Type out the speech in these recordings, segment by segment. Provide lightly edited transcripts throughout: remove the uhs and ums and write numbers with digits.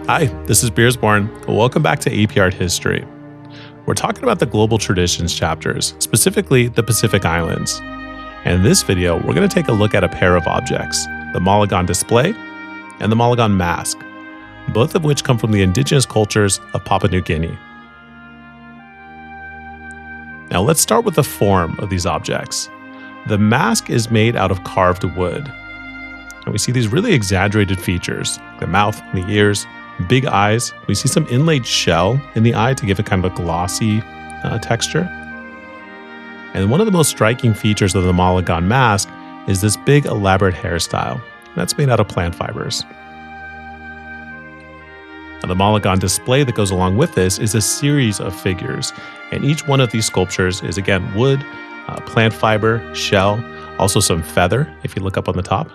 Hi, this is Beersborn. Welcome back to AP Art History. We're talking about the Global Traditions chapters, specifically the Pacific Islands. And in this video, we're going to take a look at a pair of objects, the Malagan display and the Malagan mask, both of which come from the indigenous cultures of Papua New Guinea. Now let's start with the form of these objects. The mask is made out of carved wood. And we see these really exaggerated features, the mouth, the ears, big eyes. We see some inlaid shell in the eye to give it kind of a glossy texture. And one of the most striking features of the Malagan mask is this big elaborate hairstyle. That's made out of plant fibers. Now, the Malagan display that goes along with this is a series of figures. And each one of these sculptures is, again, wood, plant fiber, shell, also some feather, if you look up on the top.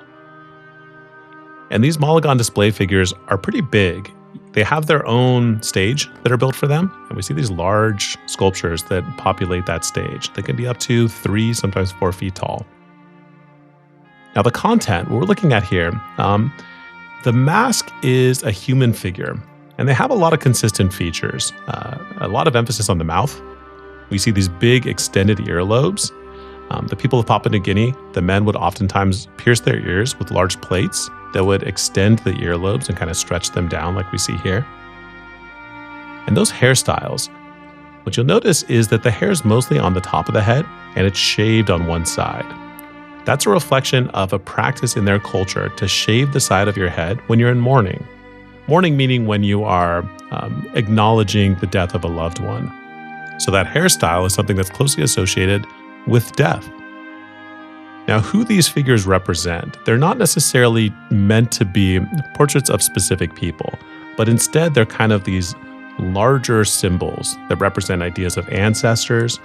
And these Malagan display figures are pretty big. They have their own stage that are built for them. And we see these large sculptures that populate that stage. They can be up to 3, sometimes 4 feet tall. Now the content, what we're looking at here, the mask is a human figure. And they have a lot of consistent features. A lot of emphasis on the mouth. We see these big extended earlobes. The people of Papua New Guinea, the men would oftentimes pierce their ears with large plates that would extend the earlobes and kind of stretch them down like we see here. And those hairstyles, what you'll notice is that the hair is mostly on the top of the head and it's shaved on one side. That's a reflection of a practice in their culture to shave the side of your head when you're in mourning. Mourning meaning when you are acknowledging the death of a loved one. So that hairstyle is something that's closely associated with death. Now, who these figures represent, they're not necessarily meant to be portraits of specific people, but instead they're kind of these larger symbols that represent ideas of ancestors,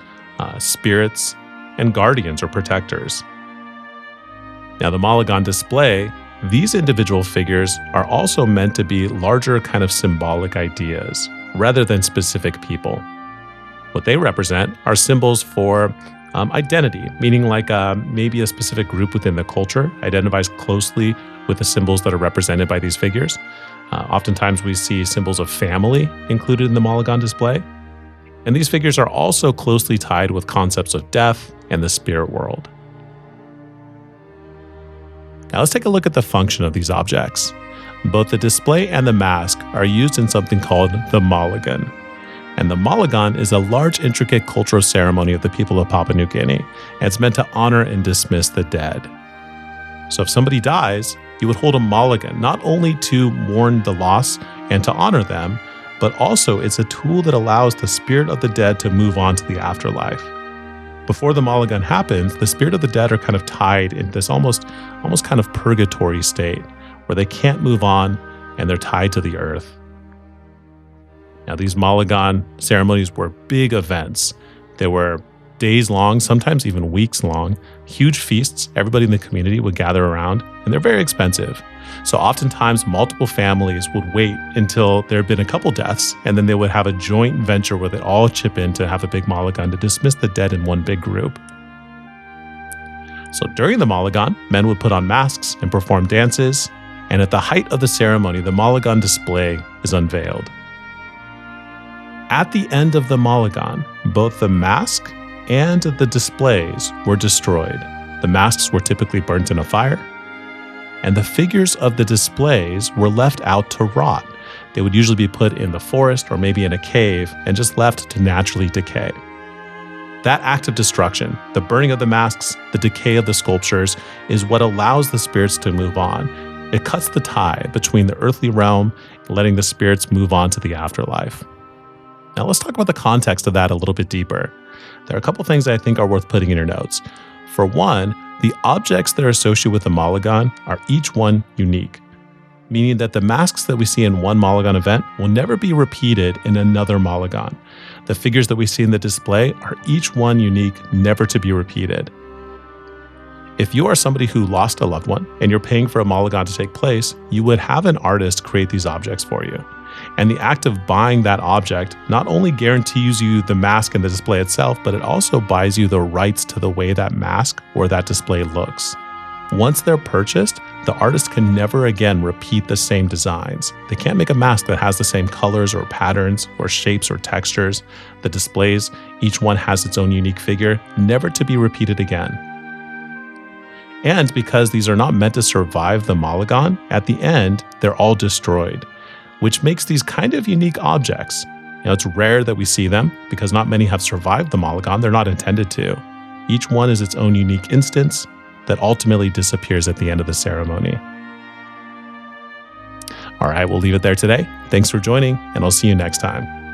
spirits, and guardians or protectors. Now, the Malagan display, these individual figures are also meant to be larger kind of symbolic ideas rather than specific people. What they represent are symbols for identity, meaning like maybe a specific group within the culture identifies closely with the symbols that are represented by these figures. Oftentimes we see symbols of family included in the Malagan display. And these figures are also closely tied with concepts of death and the spirit world. Now let's take a look at the function of these objects. Both the display and the mask are used in something called the Malagan. And the Malagan is a large, intricate cultural ceremony of the people of Papua New Guinea, and it's meant to honor and dismiss the dead. So if somebody dies, you would hold a Malagan, not only to mourn the loss and to honor them, but also it's a tool that allows the spirit of the dead to move on to the afterlife. Before the Malagan happens, the spirit of the dead are kind of tied in this almost kind of purgatory state, where they can't move on and they're tied to the earth. Now, these Malagan ceremonies were big events. They were days long, sometimes even weeks long, huge feasts. Everybody in the community would gather around, and they're very expensive. So oftentimes, multiple families would wait until there had been a couple deaths, and then they would have a joint venture where they all chip in to have a big Malagan to dismiss the dead in one big group. So during the Malagan, men would put on masks and perform dances, and at the height of the ceremony, the Malagan display is unveiled. At the end of the Malagan, both the mask and the displays were destroyed. The masks were typically burnt in a fire, and the figures of the displays were left out to rot. They would usually be put in the forest or maybe in a cave and just left to naturally decay. That act of destruction, the burning of the masks, the decay of the sculptures, is what allows the spirits to move on. It cuts the tie between the earthly realm and letting the spirits move on to the afterlife. Now let's talk about the context of that a little bit deeper. There are a couple things that I think are worth putting in your notes. For one, the objects that are associated with the Malagan are each one unique, meaning that the masks that we see in one Malagan event will never be repeated in another Malagan. The figures that we see in the display are each one unique, never to be repeated. If you are somebody who lost a loved one and you're paying for a Malagan to take place, you would have an artist create these objects for you. And the act of buying that object not only guarantees you the mask and the display itself, but it also buys you the rights to the way that mask or that display looks. Once they're purchased, the artist can never again repeat the same designs. They can't make a mask that has the same colors or patterns or shapes or textures. The displays, each one has its own unique figure, never to be repeated again. And because these are not meant to survive the Malagan, at the end, they're all destroyed, which makes these kind of unique objects. It's rare that we see them because not many have survived the Malagan. They're not intended to. Each one is its own unique instance that ultimately disappears at the end of the ceremony. All right, we'll leave it there today. Thanks for joining, and I'll see you next time.